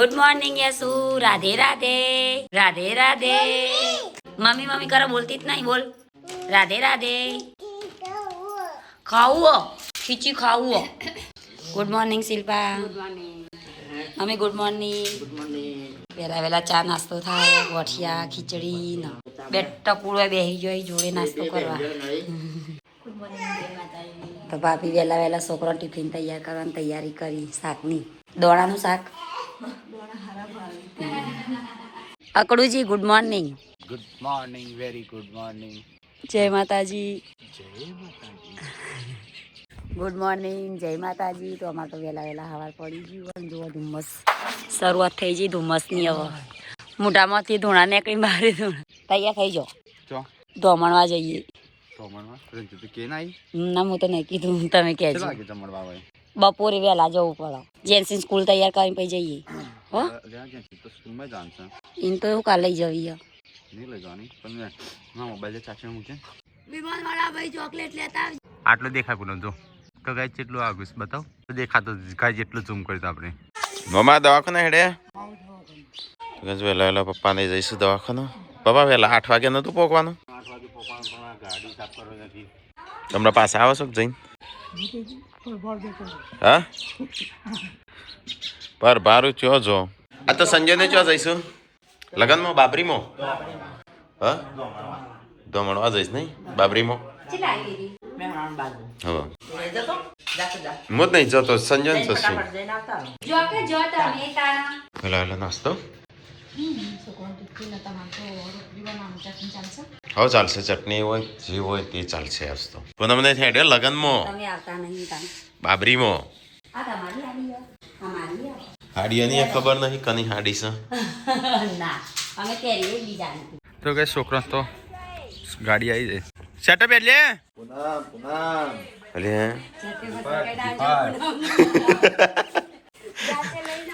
Good morning Yasu. Radhe Radhe. Radhe Radhe. Mummy mummy કરો, બોલતી જ નહીં. બોલ રાધે રાધે. ખાવું ખીચી ખાવું. Good morning Shilpa. Mummy good morning. વહેલા વહેલા ચા નાસ્તો થાય, ગોઠિયા ખીચડી ને બેઠા કુળો બેસી જાય જોડે નાસ્તો કરવા. તો ભાભી વહેલા વહેલા છોકરો ટિફિન તૈયાર કરવાની તૈયારી કરી. શાકની દોણાનું શાક. અકડુજી good morning. Good morning, very good morning. જય માતાજી. જય માતાજી. ગુડ મોર્નિંગ, જય માતાજી. તો અમારે તો વહેલા વહેલા સવાર પડી ગયું. જુઓ ધુમ્મસ શરૂઆત થઈ ગઈ ધુમ્મસની. હવે મોઢામાંથી ધૂણા નીકળી બહાર તૈયાર થઈ જાઓ. ધોમણવા જઈએ. ના હું તો નહીં કીધું, તમે કહેજો. બપોરે વહેલા જવું પડે. જેન્સી સ્કૂલ તૈયાર કરીને પછી જઈએ. હો એમ તો એવું કાલે લઈ જવી. આટલું દેખાય પૂનમ જો તો ગાય જેટલું આગું બતાવ તો દેખાતો ગાય જેટલું ઝૂમ કર્યું આપણે. મમ્મા દવાખાના હેડે વહેલા વહેલા પપ્પાને જઈશું દવાખાના. પપ્પા વહેલા 8 વાગે નતું પોકવાનું. 8 વાગે પોકવાનું ગાડી સાફ કરવા નથી. તમને પાસે આવો છો જઈને? હા પર બારું ચો જો. આ તો સંજયને ચો જઈશું લગનમાં બાબરીમાં. હા ધોમણવા જઈશ નહીં બાબરીમાં. હા હું જ નહીં જતો, સંજય ને જશું. પેલા પેલા નાસ્તો હવે ચાલશે. ચટણી હોય જે હોય તે ચાલશે. આજ તો પૂનમ ને હેડે લગનમાં બાબરીમાં. હાડીયાની ખબર નહીં કની હાડી છે. તો કઈ છોકરા તો ગાડી આવી જાય. સેટઅપ એટલે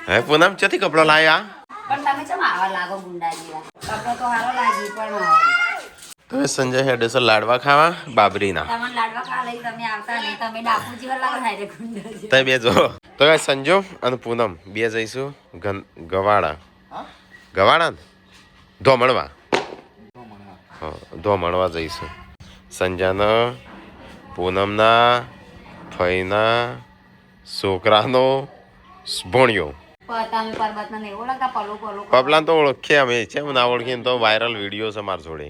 હે પૂનમ ચેથી કપડો લાયા? તો સંજય હેડે છે લાડવા ખાવા બાબરીના. તમે બે જો. તો સંજો અને પૂનમ બે જઈશું ગવાડા. ગવાડા ને ધોમણવા. ધોમણવા જઈશું. સંજાના પૂનમના ફઈના છોકરાનો ભણ્યો. પબલા તો ઓળખીએ અમે છે, ના ઓળખીએ તો વાયરલ વિડીયો છે મારા જોડે.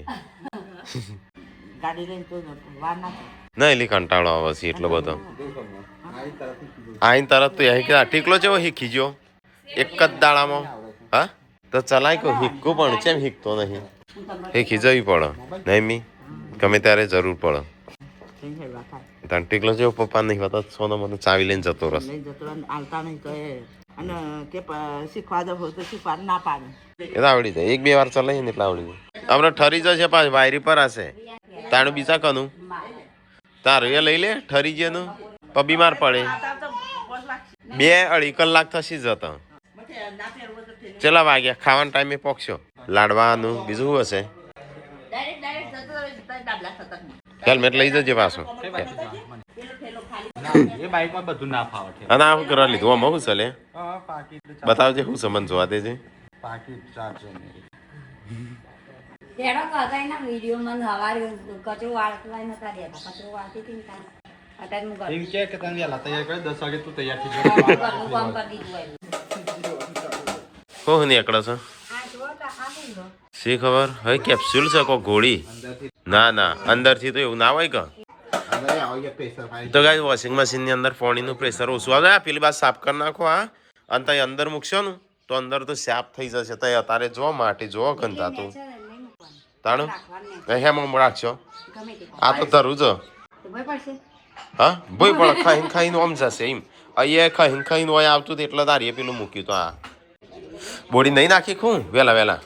ના એલી કંટાળો આવે છે એટલો બધો. આઈન તરત તો ટીકલો જેવો શીખી ગયો એક જ દાડામાં. હા તો ચલાય કો શીખવું પણ કેમ શીખતો નહીં? શીખી જવી પડે નહીં મી ગમે ત્યારે જરૂર પડે. તને ટીકલો જેવો પપ્પા નહીં હોતા સોનો મને ચાવી લઈને જતો રસ. એ તો આવડી જાય. 1-2 વાર ચલાવીએ ને એટલે આવડી જાય. આપણે ઠરી જશે પાછું વાયરી પર હશે તાણું બીજા કનું તારું એ લઈ લે ઠરી જેનું બીમાર પડે. 2-2.5 કલાક થશે જતા. ચલા વાગ્યા ખાવાના ટાઈમે પોકશો. લાડવાનું બીજું શું હશે? હેલ્મેટ લઈ જજે પાછો. અને આ શું કરવા લીધું? આમાં શું ચાલે બતાવજે. શું સંબંધ જોવા દેજે. કોણ નીકળે છે? શી ખબર? હવે કેપ્સ્યુલ છે કોઈ ગોળી? ના ના અંદરથી તો એવું ના હોય કે. તો ગાય વોશિંગ મશીન ની અંદર પાણીનું પ્રેશર ઓછું આવે. પેલી બાદ સાફ કરી નાખો. હા અને ત્યાં અંદર મૂકશો ને તો અંદર તો સાફ થઈ જશે. તો અત્યારે જો માટી જો ગંધાતું તાણું હેમાં રાખશો. આ તો ધરું જ. હા ભોય પડે ખાઈને ખાઈને ઓમ જશે એમ. અહીંયા ખાઈને ખાઈને હોય આવતું એટલે તારીએ પેલું મૂક્યું. તો આ બોડી નહીં નાખી ખું વહેલા વહેલા.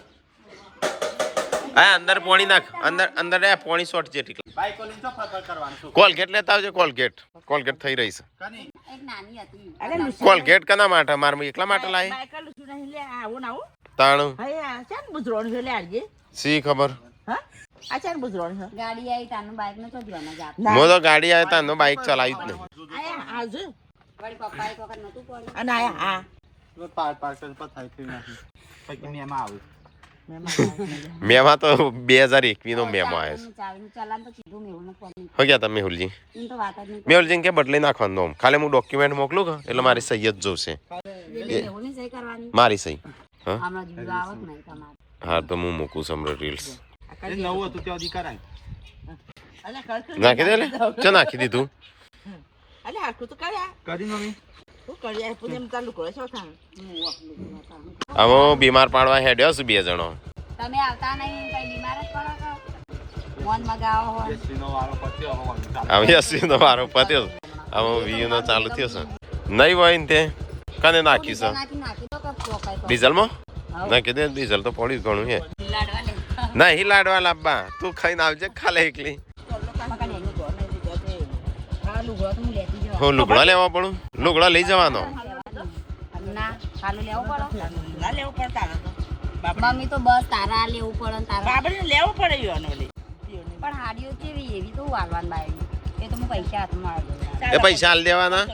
હા અંદર પાણી નાખ. અંદર પાણી શોર્ટ છે. કોલગેટ લેતા આવજો. કોલગેટ થઈ રહી છે. કોલગેટ કના માટે? મારે એકલા માટે લાવી તાણું શી ખબર. ગાડી આવી તાનું બાઈક ચલાવી જ નહીં. મેમાં તો 2021 નો મેમો આવ્યો છે. ચાલાન તો કીધું મેં એવું નથી હો ગયા તમે મેહુલજી? એમ તો વાત જ નહીં મેહુલજી કે બદલી નાખવાનું નામ. ખાલી હું ડોક્યુમેન્ટ મોકલું કે એટલે મારી સહી જ જોશે. એવું નહીં સહી કરવાની મારી સહી. હા હમણાં જીવ આવત નહીં તમારે હા તો હું મૂકું છું હમણાં રીલ્સ. નવું હતું ત્યાં સુધી કરાય. નાખી દે લે. ચા નાખી દીધું? કરી મમ્મી. આમાં બીમાર પાડવા હેડ્યો છું 2 જણો. તમે આવતા નહીં કઈ બીમાર જ પડો છો મોન મગાવો હોય એસીનો વાળો પત્યો હવે વાંધો ચાલે. હવે 80 નો વારો પત્યો. હવે 20 નો ચાલુ થયો છે. નહીં હોય ને તે કને નાખી છે નાખી દો કે પોકાય તો ડીઝલમાં? નાખી દે. ડીઝલ તો પડ્યું ઘણું છે. લાડવા લે નહીં લાડવા લાવવા. તું ખાઈને આવજે ખાલે એકલી. લુગડો તો હું લેતી જવા હું લુગડા લેવા પડું? લુગડા લઈ જવાનો. ના ખાલી લેવું પડે મમ્મી તો બસ તારા લેવું પડે ને તારા પણ હાડીઓ કેવી એવી તો હાલવાન બાય એ તો હું પૈસા હાથમાં આવી એ પૈસા હાલ દેવાના.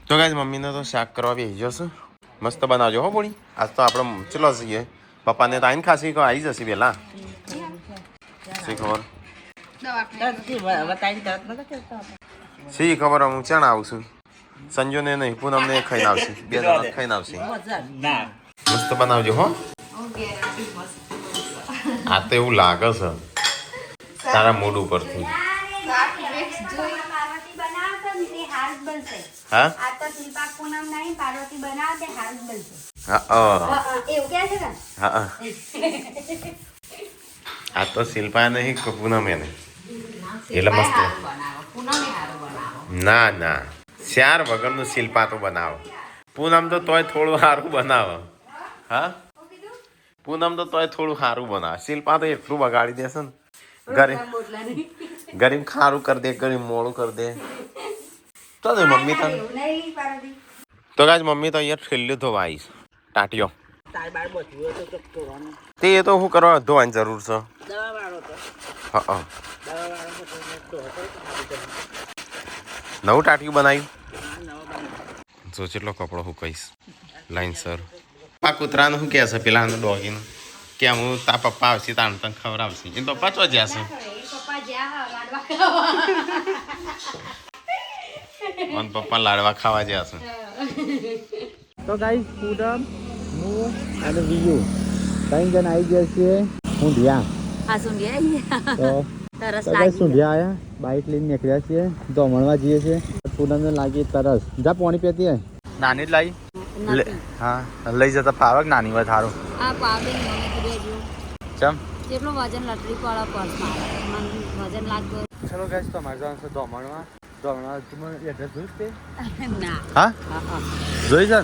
તો ગાઈસ મમ્મીને તો શાક કરવા બેસી જશે. મસ્ત બનાવજો હો બોડી. આજ તો આપણે ચલો છીએ. પપ્પાને તો આઈને ખાસી આવી જશે પેલા. શી ખબર શી ખબર હું ચાણ આવું છું. સંજોને નહીં પૂનમને ખાઈને આવશે. 2 જણા ખાઈને આવશે. મસ્ત બનાવજો હો. આ તો એવું લાગે છે તારા મૂડ ઉપરથી. હા હા આ તો શિલ્પા નહીં પૂનમ એને એટલે મસ્ત. ના ના ચાર વગરનું શિલ્પા તો બનાવો. પૂનમ તો તોય થોડું સારું બનાવે. હા પૂનમ તો તોય થોડું સારું બનાવે. શિલ્પા તો એટલું બગાડી દેશે ને. ગરીબ ખારું કરી દે, ગરીબ મોડું કરી દે. તો મમ્મી તને તો ગાજ મમ્મી તો અહીંયા ઠેલ્યું ધોવા આવીશ ટાટીઓ. તે એ તો શું કરવા ધોવાની જરૂર છે? હા નવું ટાટિયું બનાવ્યું. જો જેટલો કપડો હું કહીશ લાઈન સર. આ કૂતરાનું શું કહે છે પેલા ડોગીનું કે હું તા પપ્પા આવશે તાણ તને ખવડાવશે. એ પપ્પા ચો જ્યાં છે અને પપ્પા લાડવા ખાવા જ્યાં છે. તો ગાઈસ પૂનમ હું અને વિયુ 3 જણ આવી ગયા છીએ સુંઢિયા. હા સુંઢિયા તો તરસ તો ગાઈસ લાગી સુંઢિયા આયા. બાઇક લઈને નીકળ્યા છીએ. દમણવા જઈએ છીએ. પૂનમને લાગી તરસ. જા પાણી પીતી હોય. નાની જ લાવી. હા લઈ જતા ફાવક નાની હોય થારું. આ પાવડી મને કીધું ચમ કેટલું વજન લટરી પડે પર્સમાં મને વજન લાગતું. ચલો ગાઈસ તો મારે જવાનું છે દમણમાં. દમણમાં તમે એડ્રેસ જોયું તે? ના હા હા જોઈ છે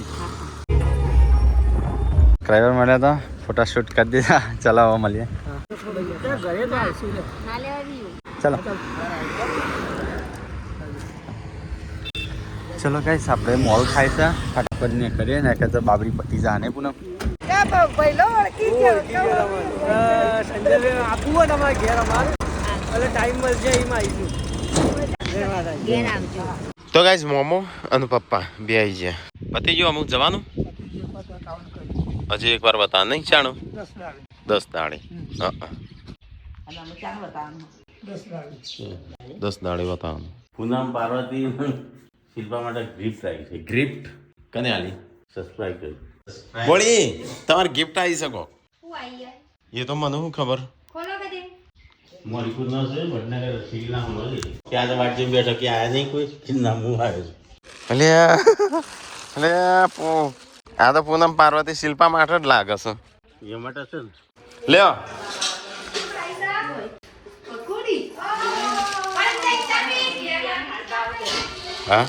ડ્રાઈવર મળ્યા તો ફોટા શૂટ કરી દીધા. ચલાવો મળીએ. ના લેવા રહ્યું ચલો ચલો ગાઈસ આપણે મોલ ખાય છે. ફટાફટ ને કરીએ ને કે તો બાબરી પતી જા ને પૂનમ. તો ગાઈસ મોમો અને પપ્પા બે આવી ગયા. પતી ગયો અમુક જવાનું. હજી એકવાર બતા નહીં ચાણું 10 દાડે. હા 10 દાડે બતાવવાનું. પૂનમ પાર્વતી શિલ્પા માટે ગિફ્ટ આવી છે. ગિફ્ટ કને આલી? સબસ્ક્રાઇબ કરી. બોલી તમારી ગિફ્ટ આવી શકો. એ તો મને શું ખબર. મોરીપુર નો છે વડનગર સિવિલના મળી. ત્યાં તો વાટજી બેઠો કે આયા નહીં કોઈ નામું આવ્યો છે. અલે આ તો પૂનમ પાર્વતી શિલ્પા માટે જ લાગે છે. એ માટે છે ને લ્યો. હા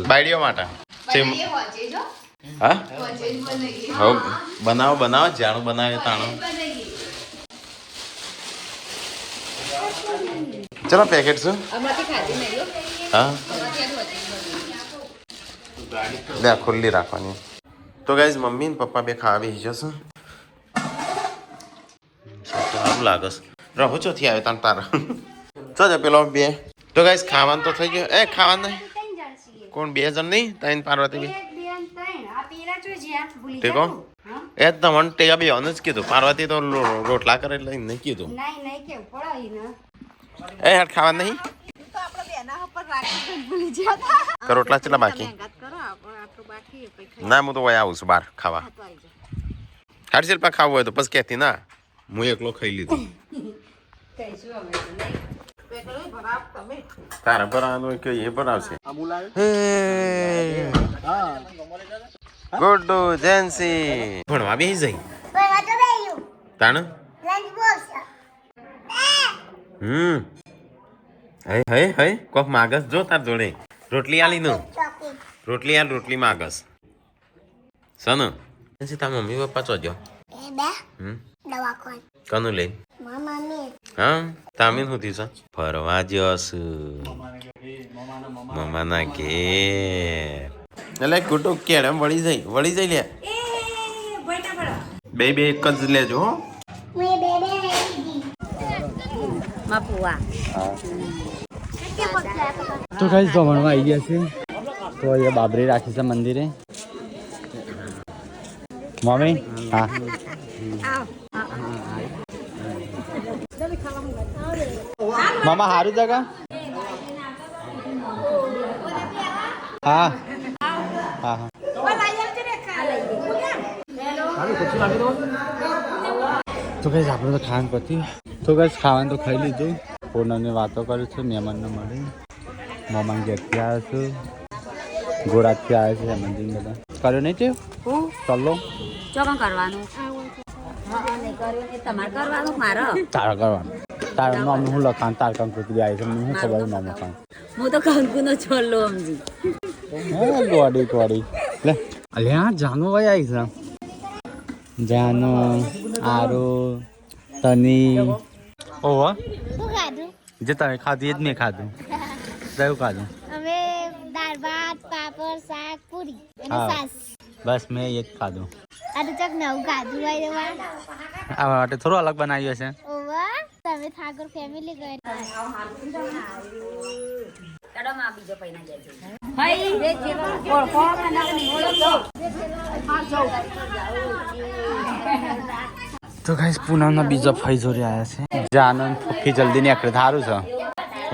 બાયડીઓ માટે હા હવે બનાવો બનાવો જાણું બનાવે તાણું. ચલો પેકેટ શું હા લે ખુલ્લી રાખવાની. તો ગાઈઝ મમ્મી ને પપ્પા બે ખાવા બેસી જશે. સારું લાગે છે. રહો ચોથી આવે તાર તારા ચો પેલો બે તો ગાઈસ ખાવાનું તો થઈ ગયું. એ ખાવાનું નહીં કોણ 2 જણ નહીં 3 પાર્વતી બી તે કોણ એ તમને ટેયા બી જ કીધું પાર્વતી તો રોટલા કરે એટલે નહીં કીધું એ હાથ ખાવાનું નહીં તો રોટલા કેટલા બાકી ના હું તો વયા આવું છું બહાર ખાવા હારી શિલ્પા ખાવું હોય તો પછી કહેતી ના હું એકલો ખાઈ લીધું તારા ભરાવાનું કે એ ભરાવશે ગુડ્ડુ જેન્સી ભણવા બેસી જઈ તાણ હે હે હે કોક માગસ જો તાર જોડે રોટલી આલી નું રોટલી માગસ સન તા મમ્મી પપ્પા ચોજો કનું લઈ હા તામીન હોતી છે ફરવા જસ મમ્માના ઘેર એટલે કુટું કેડમ વળી જાય લે બે એક જ લેજો હો તો કઈ જમણમાં આવી ગયા છે તો અહીંયા બાબરી રાખી છે મંદિરે મમ્મી હા મામા સારું જગા હા હા હા તો કઈ આપણે તો ખાવાનું પતી તો કઈ ખાવાનું તો ખાઈ લીધું પૂનમને વાતો કરી છે મહેમાનને મળી મમ્મા ઘેરથી આવ્યો છું ગોળાથી આવ્યો છે મંદિર બધા કર્યો નહીં તે ચલો ચોકન કરવાનું તમારે કરવાનું મારે તારા કરવાનું તારા નામ હું લખાણ તાર કામ પૃથ્વી આવી છે મને શું ખબર નામ લખાણ હું તો કંકુનો છોડલો સમજી હા ગોડી લે અલ્યા જાનો ભાઈ આવી છે જાનો આરો તની ઓહો જે તમે ખાધું એ જ મેં ખાધું કયું ખાધું અમે દાળ ભાત પાપડ શાક પૂરી અને હા. સાસ બસ મેં એ જ ખાધું આ તો ચક નવું ખાધું હોય રે આ માટે થોડું અલગ બનાવ્યું છે ઓવા તમે ઠાકોર ફેમિલી ગઈ કડમાં બીજો પૈના તો ગાઈસ પૂનમના બીજા ફઈ જોડે આવ્યા છે જાનન ફક્કી જલ્દી નીકળે સારું છે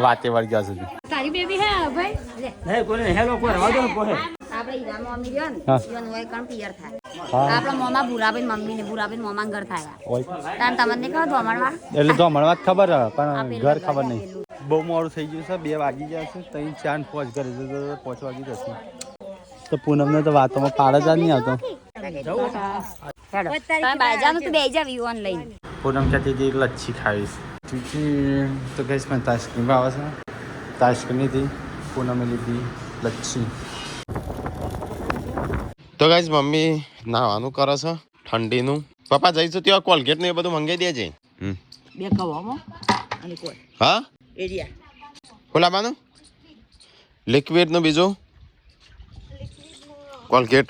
વાતે વળગ્યા સુધી તારી બેબી હે ભાઈ નહીં કોને હેલો કોઈ રવા દો કોને આપણે ઈરામો મમ્મી રહ્યો ને હા. ઈવન હોય કણ પિયર થાય હા. આપણા મોમાં ભૂરાબેન મમ્મી ને ભૂરાબેન મોમાં ઘર થાય ઓય તાન તમને કહો તો અમણવા એટલે તો મળવા ખબર હે પણ આપેલું ઘર છે, ખબર નહીં આપેલું. બહુ મોડું થઈ ગયું છે 2 વાગી ગયા છે 3 4 5 ઘરે જતો 5 વાગી જશે તો પૂનમને તો વાતોમાં પાડ જ નહીં આવતો તમે બાજાનું તો બેહી જાવ ઈવન લઈને પૂનમ કહેતી હતી એક લચ્છી ખાવીશ તો ગઈશ મને તાસ્ક્રીમ ભાવે છે તાસ્ક્રીમ હતી પૂનમે લીધી લચ્છી તો ગાઈસ મમ્મી નાવાનું કરે છે ઠંડીનું પપ્પા જઈશું ત્યાં કોલગેટ ને એ બધું મંગાઈ દેજે બે કવામાં અને કોઈ હા એરિયા ખોલાવાનું લિક્વિડ નું બીજું કોલગેટ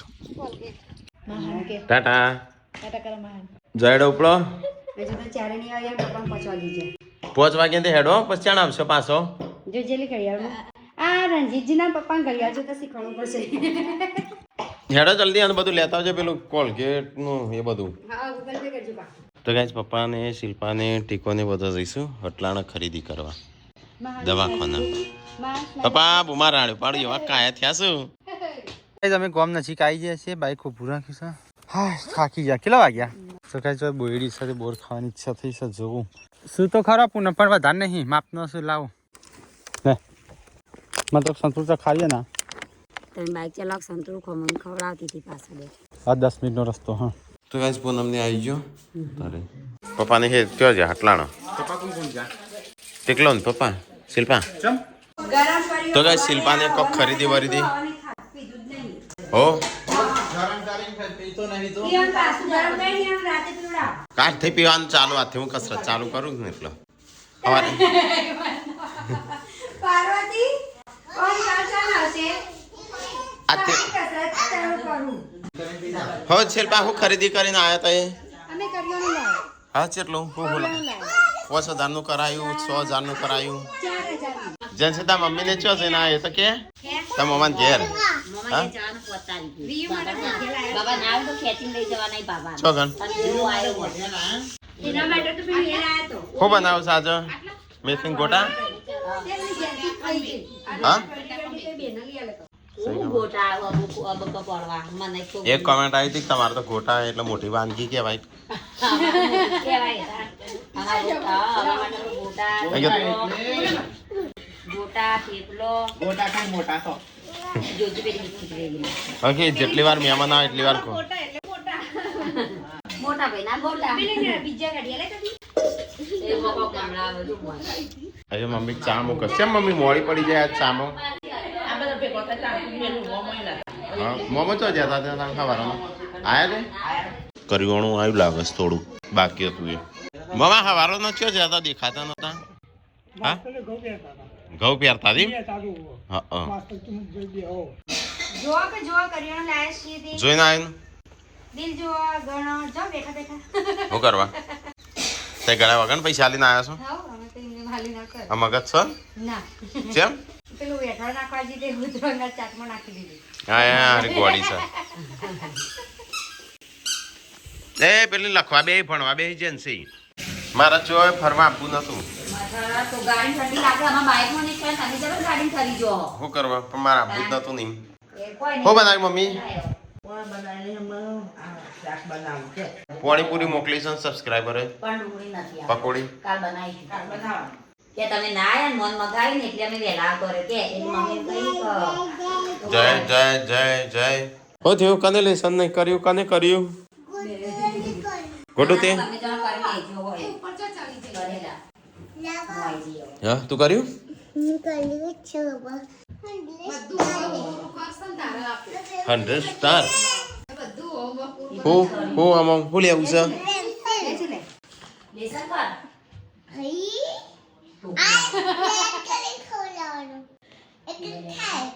ટાટા જયડો ઉપડો 5 વાગ્યાથી હેડો પછી ચાણ આવશો પાછો જો જેલી ઘડિયાળનું આ રણજીતજીના પપ્પાને ઘડિયાળ જોતા શીખવાનું પડશે હેડો જલ્દી અને બધું લેતા આવજો પેલું કોલગેટ નું એ બધું હા ગૂગલ પે કરજો બા તો ગાઈસ પપ્પાને શિલ્પાને ટીકોને બધા જઈશું હટલાણા ખરીદી કરવા દવાખાના પપ્પા બુમાર રાડ્યો પાડ્યો આ કાયા થયા શું અમે ગોમ નજીક આવી ગયા છીએ બાઈક ઊભું રાખ્યું છે હા થાકી ગયા કેટલા વાગ્યા તો કાંઈ જો બોયડી સાથે બોર ખાવાની ઈચ્છા થઈ છે જોવું શું તો ખરા પૂનમ પણ વધારે નહીં માપનો શું લાવું ને મતલબ સંતૂર તો ખાઈએ ના તમે બાઇક ચલાવ સંતરું ખમણ ખવડાવતી હતી પાછળ આ 10 મિનિટનો રસ્તો હા તો ગાઈસ પૂનમને આવી ગયો તારે પપ્પાને હે કયો છે હટલાણો પપ્પા કોણ કોણ જા ટીકલો ને પપ્પા શિલ્પા તો ગાઈસ શિલ્પાને કોક ખરીદી વરીદી હો કાચ થઈ પીવાનું ચાલુ હાથે હું કસરત ચાલુ કરું ને એટલે સવારે પાર્વતી કોણ કાચા આવશે આતે કસરત ચાલુ કરું હો શિલ્પા હું ખરીદી કરીને આયા તા એ અમે કરિયાણું લાવ હા કેટલું હું બોલા 5000 નું કરાયું 6000 નું કરાયું 4000 જેન સીતા મમ્મી ને ચો છે ના એ તો કે તા મમ્મા ઘેર મમ્મા કે જવાનું પોતારી બાબા ના આવે તો ખેંચીને લઈ જવાના ઈ બાબા છો ગણ એવો આવ્યો હોય. એના માટે તો પેલી ઘેર આયો તો. હો બનાવ સાજો મેથીન ગોટા તેમની ઘેરથી ખાઈ ગઈ. હા તે બેને લઈ આલે તો. હું ગોટા અબકો પડવા મને ખૂબ એક કમેન્ટ આવી હતી કે તમારે તો ગોટા એટલે મોટી વાનગી કહેવાય કહેવાય અમારા માટે તો ગોટા ગોટા થેપલો ગોટા ખાઈ મોટા તો જોજો પેલી ખીચડી ઓકે જેટલી વાર મહેમાન આવે એટલી વાર કહો મોટા ભાઈ ના ગોટા પેલી બીજા ગાડી આલે તો. એ મોકો ગામડા બધું મોટા હવે મમ્મી ચા મૂકે છે મમ્મી મોડી પડી જાય આજ ચામો હા મોમો તો જતા હતા ખબર આયા તે કરિયાણું આવ્યું લાગે છે થોડું બાકી હતું એ મમા હવારો ન ચો જતા દેખાતા નતા હા ઘઉં પહેરતા હતી હા જોવા કે જોવા કરિયાણું લાયા છીએ તે. જોઈને આવ્યું દિલ જોવા ગણો જો બેઠા બેઠા. શું કરવા તે ગળા વગર પૈસા લઈને આવ્યા છો હાઉ અમે તો એમને ભાલી ના કર. આ મગજ છો ના. કેમ પેલું વેઠા નાખવા જી તે ઉધરંગા ચાટમાં નાખી દીધી. હા યાર ગોડી છે એ પેલી લખવા બે ભણવા બે એજન્સી મારા ચોય ફરવા આપવું નતું માથા તો ગાડી ઠંડી લાગે આમાં બાઈકમાં નીકળે તમે જબર ગાડી ફરી જો શું કરવા પણ મારા આપવું જ નતું નહીં એ કોઈ હો બનાવી મમ્મી પાણીપુરી મોકલી છે સબસ્ક્રાઈબર પણ ડુંગળી નથી પકોડી કાલ બનાવી કે તમે ના આયા મન મગાવી ને એટલે અમે વેલા કરે કે એની મમ્મી કઈ જય જય જય જય હો થયું કને લેસન નહીં કર્યું કને કર્યું ગોડું તે તમે જણ કરી લેજો હોય કરેલા મોઈ જીઓ હા તું કર્યું હું કરી છું 100 સ્ટાર હું આમાં હું લેવું છે લેસન કર હઈ આ કરી ખોલાવાનું એટલે ખાય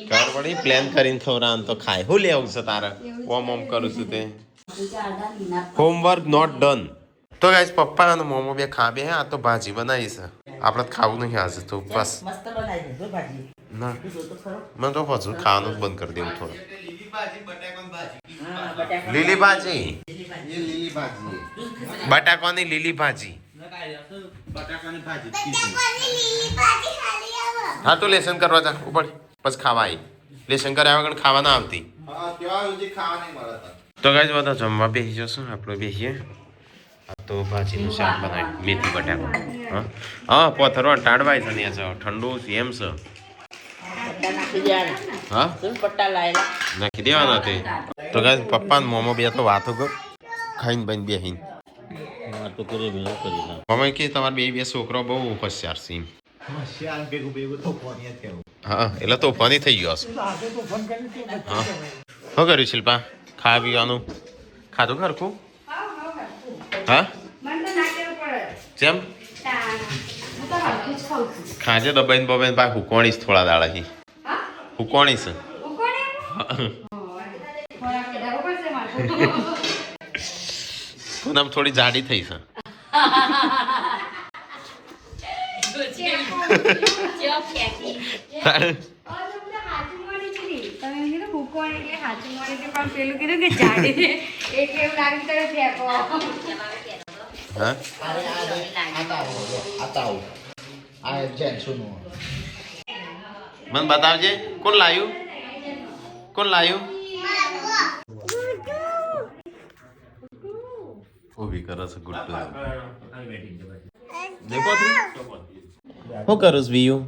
ખબર પડી પ્લાન કરીને ખવડાવવાનું તો ખાય હું લેવું છે તારે ઓમ ઓમ કરું છું તે હોમવર્ક નોટ ડન તો ગાઈસ પપ્પા અને મોમો બે ખા બે આ તો ભાજી બનાવી છે આપણે તો ખાવું નહીં આજે તો બસ મસ્ત બનાવી દે ભાજી ના મને તો હજુ ખાવાનું જ બંધ કરી દેવું થોડું લીલી ભાજી બટાકાની લીલી ભાજી બટાકાની ભાજી લીલી ભાજી ખાલી આવો હા તો લેસન કરવા જા ઉપર પછી ખાવા આવી લેસન કર્યા વગર ખાવા ના આવતી તો ગાઈસ બધા જમવા બેસી જશું આપણે બેસીએ આ તો ભાજીનું શાક બનાવ્યું મેથી બટાકા હા હા પોથરો ટાળવાય છે ને ઠંડુ એમ છે હા પટ્ટા લાયેલા નાખી દેવાના તે તો ગાઈસ પપ્પા ને મોમો બે તો વાતો કર ખાઈને બન બેહીને મમ્મી કે તમારા બે છોકરો બહુ હોશિયાર છે એમ. હા એટલે તોફાની થઈ ગયો છે હા શું કર્યું શિલ્પા ખાવા પીવાનું ખાધું ખરખું હા મને તો ના કેવું પડે. જેમ હું તો હરખું જ ખાઉં છું. ખાજે દબાઈને બબાઈને પા હુકોણીશ થોડા દાડાથી હા? હુકોણીશ હું કોને આવું? ખોરાક વધારવો પડશે મારે. પૂનમ થોડી જાડી થઈ છે હા મને બતાવજે કોણ લાયું ઊભી કરે છે ગુડ્ડુ દેખો તું શું કરું છું બીયું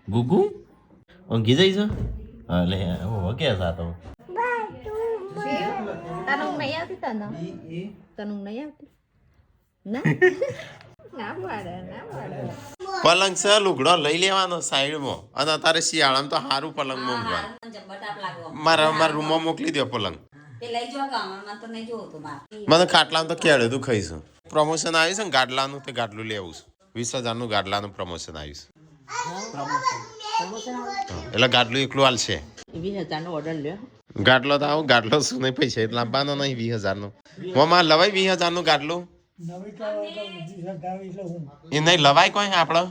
ગુગુ ઊંઘી જઈ છે અલે ઓ કે સાતો તને ઊંઘ નહીં આવતી તને નહીં આવતી ના ના પાડે પલંગ છે લુગડો લઈ લેવાનો સાઈડમાં અને અત્યારે શિયાળામાં તો સારું પલંગમાં ઊંઘવાનું મારા રૂમમાં મોકલી દો પલંગ મને ખાટલામાં તો કેળે તું ખાઈશું પ્રમોશન આવ્યું છે ને ગાડલાનું તે ગાડલું લેવું છે 20,000 ગાડલાનું પ્રમોશન આવ્યું છે એટલે ગાડલું એકલું હાલ છે 20,000 ઓર્ડર લ્યો ગાડલો તો આવું ગાડલો શું નહીં પૈસા એટલે લાવવાનો નહીં 20,000 નો મમ્મા લવાય 20,000 ગાડલું એ નહીં લવાય કોઈ આપડે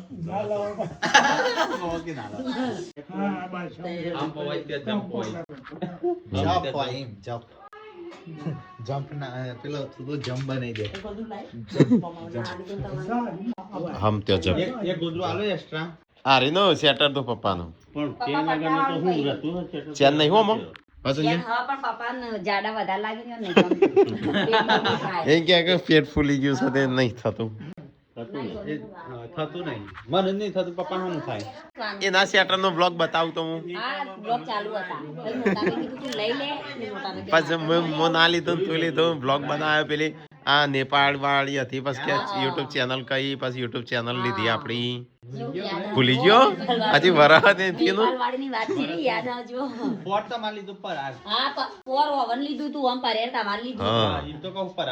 જમ્પ ના પેલો તું જમ્પ બનાવી દે હમ ત્યાં જબ એક ગોદરું આલો એક્સ્ટ્રા અરે નો સેટર તો પપ્પાનો ચેન નહીં હો મો પાછું હા પણ પપ્પાને જાડા વધારે લાગી ગયો ને એ કે પેટ ફૂલી ગયું છે તે નહીં થતું થતું નહીં મને નહીં થતું પપ્પા નું થાય એના સેટર નો બ્લોગ બતાવું તો હું આ બ્લોગ ચાલુ હતા પછી મોટાને કીધું તું લઈ લે ને મોટાને કીધું પછી મો ના લીધો તું લીધો બ્લોગ બનાવ્યો પેલી આ નેપાળ વાળી હતી પછી કે યુટ્યુબ ચેનલ કઈ પછી યુટ્યુબ ચેનલ લીધી આપણી ભૂલી ગયો હજી વરાહ નથી એનું વાળીની વાત છે ને, યાદ આવજો ફોટ તો મારી લીધું પર હા પોર ઓવન લીધું તું આમ પરેર તમારે લીધું હા એ તો કહું પર